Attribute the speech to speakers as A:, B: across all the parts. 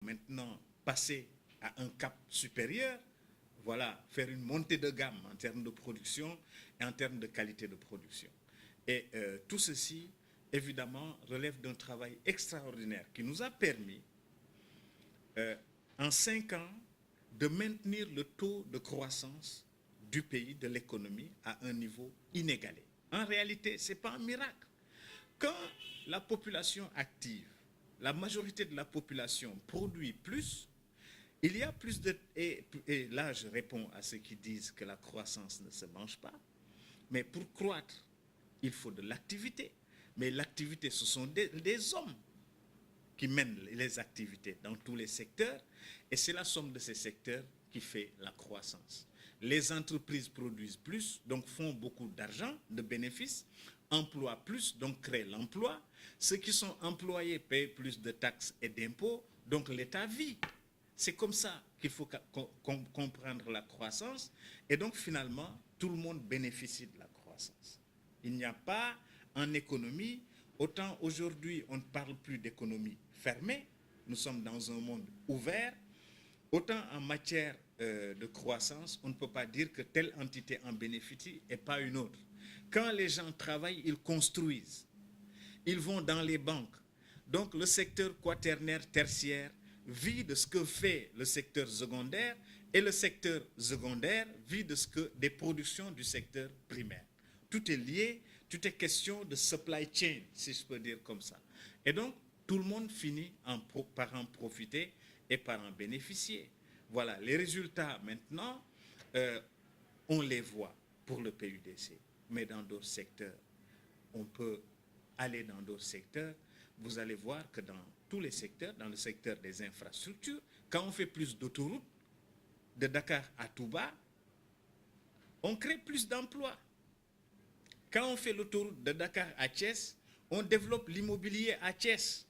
A: maintenant passer à un cap supérieur, voilà, faire une montée de gamme en termes de production et en termes de qualité de production. Et tout ceci, évidemment, relève d'un travail extraordinaire qui nous a permis, en 5 ans, de maintenir le taux de croissance du pays, de l'économie, à un niveau inégalé. En réalité, ce n'est pas un miracle. Quand la population active, la majorité de la population produit plus, il y a plus de... Et là, je réponds à ceux qui disent que la croissance ne se mange pas. Mais pour croître, il faut de l'activité. Mais l'activité, ce sont des hommes qui mènent les activités dans tous les secteurs. Et c'est la somme de ces secteurs qui fait la croissance. Les entreprises produisent plus, donc font beaucoup d'argent, de bénéfices, emploient plus, donc créent l'emploi. Ceux qui sont employés payent plus de taxes et d'impôts, donc l'État vit. C'est comme ça qu'il faut comprendre la croissance. Et donc, finalement, tout le monde bénéficie de la croissance. Il n'y a pas en économie, autant aujourd'hui, on ne parle plus d'économie fermée, nous sommes dans un monde ouvert, autant en matière de croissance, on ne peut pas dire que telle entité en bénéficie et pas une autre. Quand les gens travaillent, ils construisent. Ils vont dans les banques. Donc, le secteur quaternaire, tertiaire, vit de ce que fait le secteur secondaire et le secteur secondaire vit de ce que des productions du secteur primaire. Tout est lié, tout est question de supply chain, si je peux dire comme ça. Et donc, tout le monde finit par en profiter et par en bénéficier. Voilà, les résultats maintenant, on les voit pour le PUDC, mais dans d'autres secteurs, on peut aller dans d'autres secteurs, vous allez voir que dans tous les secteurs, dans le secteur des infrastructures, quand on fait plus d'autoroutes, de Dakar à Touba, on crée plus d'emplois. Quand on fait l'autoroute de Dakar à Thiès, on développe l'immobilier à Thiès.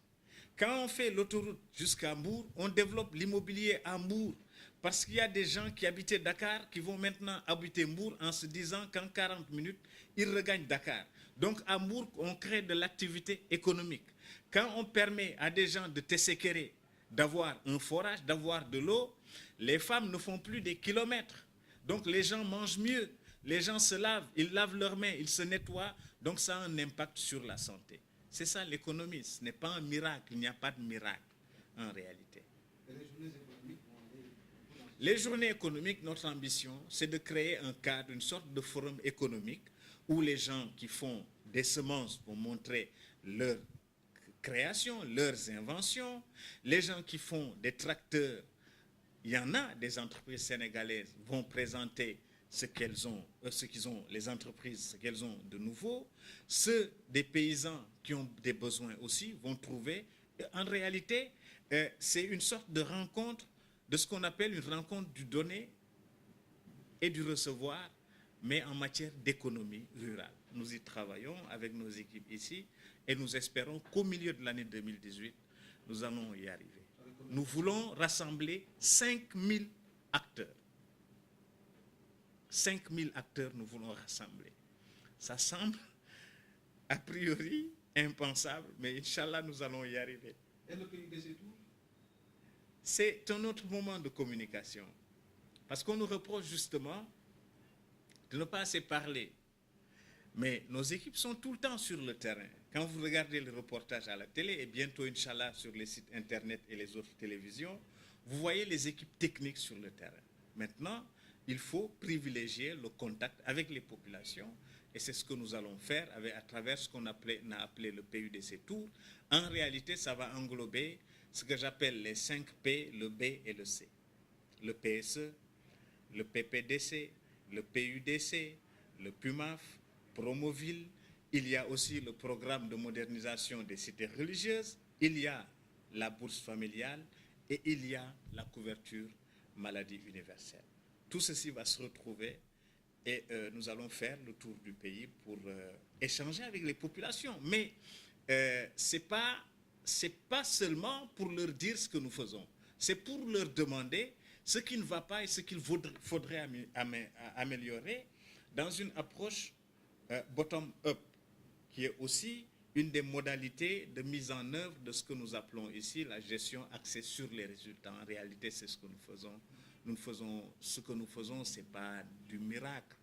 A: Quand on fait l'autoroute jusqu'à Mbour, on développe l'immobilier à Mbour. Parce qu'il y a des gens qui habitaient Dakar qui vont maintenant habiter Mbour en se disant qu'en 40 minutes, ils regagnent Dakar. Donc à Mbour, on crée de l'activité économique. Quand on permet à des gens de Tessékéré d'avoir un forage, d'avoir de l'eau, les femmes ne font plus des kilomètres. Donc les gens mangent mieux, les gens se lavent, ils lavent leurs mains, ils se nettoient. Donc ça a un impact sur la santé. C'est ça l'économie, ce n'est pas un miracle, il n'y a pas de miracle en réalité. Les journées économiques, notre ambition, c'est de créer un cadre, une sorte de forum économique où les gens qui font des semences vont montrer leur création, leurs inventions. Les gens qui font des tracteurs, il y en a des entreprises sénégalaises vont présenter ce qu'ils ont, les entreprises, ce qu'elles ont de nouveau. Ceux des paysans qui ont des besoins aussi vont trouver. En réalité, c'est une sorte de rencontre, de ce qu'on appelle une rencontre du donner et du recevoir, mais en matière d'économie rurale. Nous y travaillons avec nos équipes ici et nous espérons qu'au milieu de l'année 2018, nous allons y arriver. Nous voulons rassembler 5000 acteurs. 5000 acteurs nous voulons rassembler. Ça semble a priori impensable, mais Inch'Allah, nous allons y arriver.
B: Et le pays des étoiles?
A: C'est un autre moment de communication. Parce qu'on nous reproche justement de ne pas assez parler. Mais nos équipes sont tout le temps sur le terrain. Quand vous regardez le reportage à la télé, et bientôt, Inch'Allah, sur les sites Internet et les autres télévisions, vous voyez les équipes techniques sur le terrain. Maintenant, il faut privilégier le contact avec les populations, et c'est ce que nous allons faire à travers ce qu'on a appelé le PUDC Tour. En réalité, ça va englober ce que j'appelle les 5 P, le B et le C. Le PSE, le PPDC, le PUDC, le PUMAF, Promoville. Il y a aussi le programme de modernisation des cités religieuses. Il y a la bourse familiale et il y a la couverture maladie universelle. Tout ceci va se retrouver et nous allons faire le tour du pays pour échanger avec les populations. Mais ce n'est pas seulement pour leur dire ce que nous faisons. C'est pour leur demander ce qui ne va pas et ce qu'il faudrait améliorer dans une approche bottom-up, qui est aussi une des modalités de mise en œuvre de ce que nous appelons ici la gestion axée sur les résultats. En réalité, c'est ce que nous faisons. Ce que nous faisons, ce n'est pas du miracle.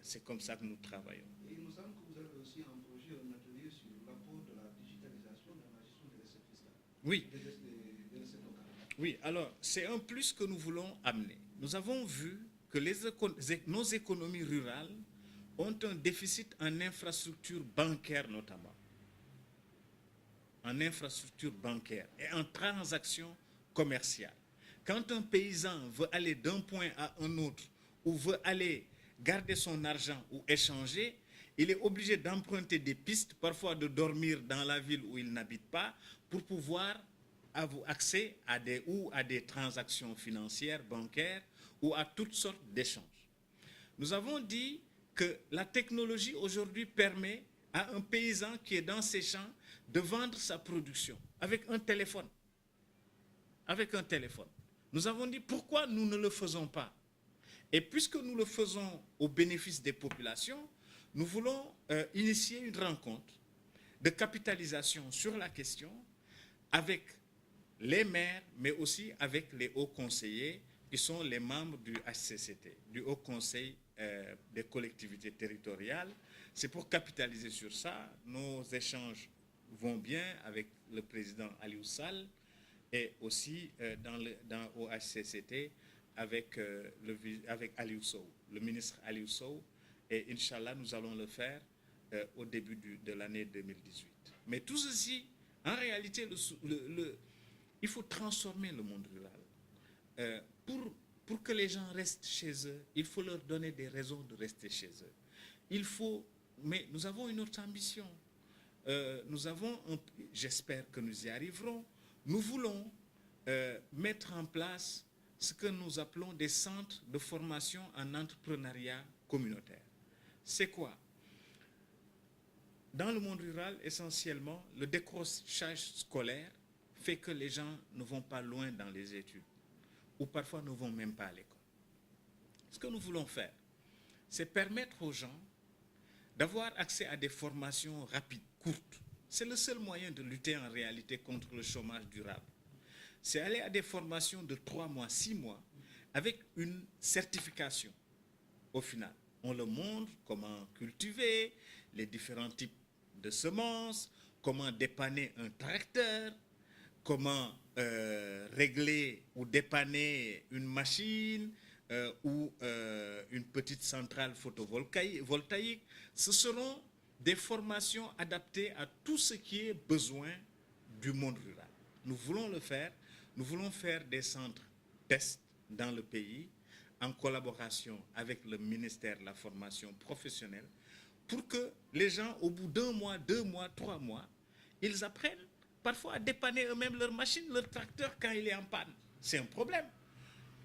A: C'est comme ça que nous travaillons.
B: Et il nous semble que vous avez aussi un projet, un atelier sur l'apport de la digitalisation dans la gestion des recettes fiscales.
A: Oui.
B: Des recettes locales.
A: Oui, alors c'est un plus que nous voulons amener. Nous avons vu que nos économies rurales ont un déficit en infrastructures bancaires notamment. En infrastructures bancaires et en transactions commerciales. Quand un paysan veut aller d'un point à un autre ou veut aller garder son argent ou échanger, il est obligé d'emprunter des pistes, parfois de dormir dans la ville où il n'habite pas, pour pouvoir avoir accès à des transactions financières, bancaires, ou à toutes sortes d'échanges. Nous avons dit que la technologie aujourd'hui permet à un paysan qui est dans ses champs de vendre sa production avec un téléphone. Avec un téléphone. Nous avons dit pourquoi nous ne le faisons pas. Et puisque nous le faisons au bénéfice des populations, nous voulons initier une rencontre de capitalisation sur la question avec les maires, mais aussi avec les hauts conseillers qui sont les membres du HCCT, du Haut Conseil des collectivités territoriales. C'est pour capitaliser sur ça. Nos échanges vont bien avec le président Aliou Sall et aussi au HCCT avec Aliou Sow, le ministre Aliou Sow. Et Inch'Allah, nous allons le faire au début de l'année 2018. Mais tout ceci, en réalité, il faut transformer le monde rural. Pour que les gens restent chez eux, il faut leur donner des raisons de rester chez eux. Mais nous avons une autre ambition. J'espère que nous y arriverons. Nous voulons mettre en place ce que nous appelons des centres de formation en entrepreneuriat communautaire. C'est quoi? Dans le monde rural, essentiellement, le décrochage scolaire fait que les gens ne vont pas loin dans les études, ou parfois ne vont même pas à l'école. Ce que nous voulons faire, c'est permettre aux gens d'avoir accès à des formations rapides, courtes. C'est le seul moyen de lutter en réalité contre le chômage durable. C'est aller à des formations de 3 mois, 6 mois, avec une certification. Au final, on leur montre comment cultiver, les différents types de semences, comment dépanner un tracteur, comment régler ou dépanner une machine ou une petite centrale photovoltaïque. Ce seront des formations adaptées à tout ce qui est besoin du monde rural. Nous voulons le faire. Nous voulons faire des centres tests dans le pays en collaboration avec le ministère de la formation professionnelle pour que les gens, au bout d'1 mois, 2 mois, 3 mois, ils apprennent parfois à dépanner eux-mêmes leur machine, leur tracteur quand il est en panne. C'est un problème.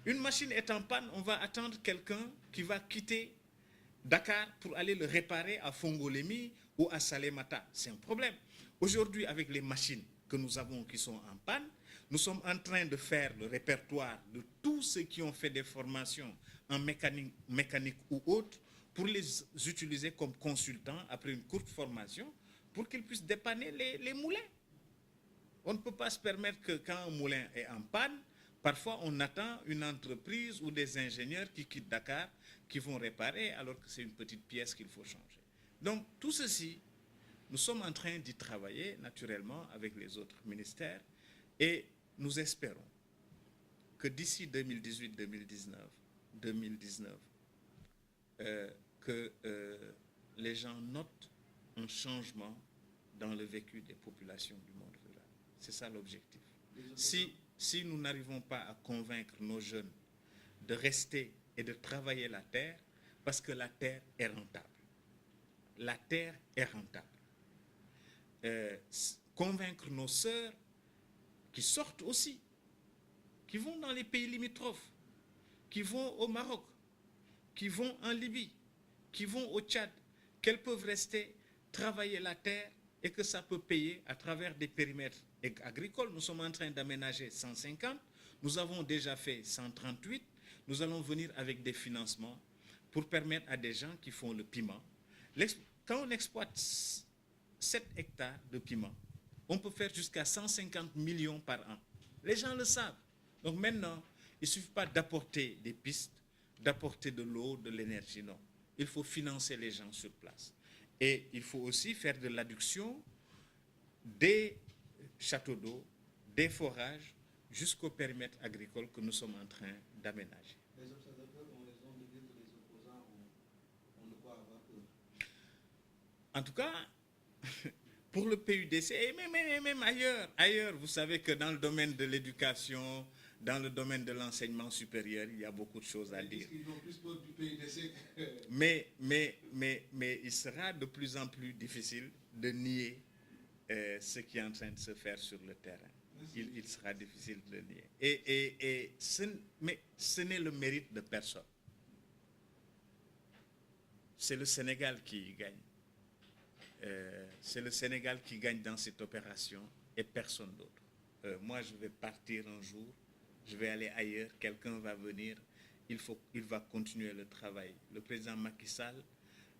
A: Une machine est en panne, on va attendre quelqu'un qui va quitter Dakar pour aller le réparer à Fongolémi ou à Salémata. C'est un problème. Aujourd'hui, avec les machines que nous avons qui sont en panne, nous sommes en train de faire le répertoire de tous ceux qui ont fait des formations en mécanique ou autre pour les utiliser comme consultants après une courte formation pour qu'ils puissent dépanner les moulins. On ne peut pas se permettre que quand un moulin est en panne, parfois on attend une entreprise ou des ingénieurs qui quittent Dakar qui vont réparer alors que c'est une petite pièce qu'il faut changer. Donc tout ceci, nous sommes en train d'y travailler naturellement avec les autres ministères et nous espérons que d'ici 2018-2019, que les gens notent un changement dans le vécu des populations du monde rural. C'est ça l'objectif. Si nous n'arrivons pas à convaincre nos jeunes de rester et de travailler la terre, parce que la terre est rentable. La terre est rentable. Convaincre nos sœurs qui sortent aussi, qui vont dans les pays limitrophes, qui vont au Maroc, qui vont en Libye, qui vont au Tchad, qu'elles peuvent rester, travailler la terre et que ça peut payer à travers des périmètres agricoles. Nous sommes en train d'aménager 150, nous avons déjà fait 138, nous allons venir avec des financements pour permettre à des gens qui font le piment. Quand on exploite 7 hectares de piment, on peut faire jusqu'à 150 millions par an. Les gens le savent. Donc maintenant, il ne suffit pas d'apporter des pistes, d'apporter de l'eau, de l'énergie, non. Il faut financer les gens sur place. Et il faut aussi faire de l'adduction des châteaux d'eau, des forages, jusqu'au périmètre agricole que nous sommes en train d'aménager.
B: Les observateurs ont raison de dire que les opposants ont de quoi avoir peur.
A: En tout cas, pour le PUDC, et même ailleurs, vous savez que dans le domaine de l'éducation, dans le domaine de l'enseignement supérieur, il y a beaucoup de choses à dire.
B: Ils ont plus peur du PUDC que...
A: Mais il sera de plus en plus difficile de nier ce qui est en train de se faire sur le terrain. Il sera difficile de le nier. Mais ce n'est le mérite de personne. C'est le Sénégal qui gagne. C'est le Sénégal qui gagne dans cette opération et personne d'autre. Moi, je vais partir un jour, je vais aller ailleurs, quelqu'un va venir, il va continuer le travail. Le président Macky Sall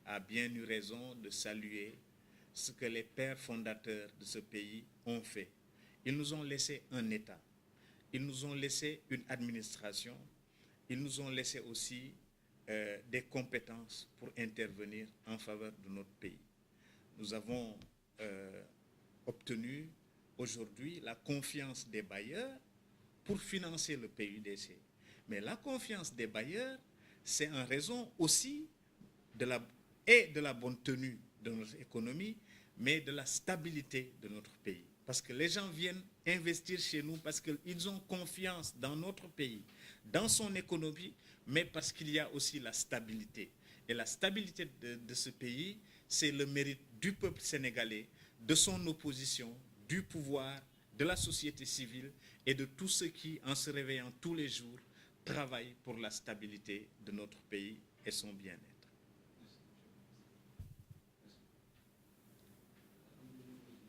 A: a bien eu raison de saluer ce que les pères fondateurs de ce pays ont fait. Ils nous ont laissé un État, ils nous ont laissé une administration, ils nous ont laissé aussi des compétences pour intervenir en faveur de notre pays. Nous avons obtenu aujourd'hui la confiance des bailleurs pour financer le PUDC. Mais la confiance des bailleurs, c'est en raison aussi de la bonne tenue de notre économie, mais de la stabilité de notre pays. Parce que les gens viennent investir chez nous parce qu'ils ont confiance dans notre pays, dans son économie, mais parce qu'il y a aussi la stabilité. Et la stabilité de ce pays, c'est le mérite du peuple sénégalais, de son opposition, du pouvoir, de la société civile et de tous ceux qui, en se réveillant tous les jours, travaillent pour la stabilité de notre pays et son bien-être.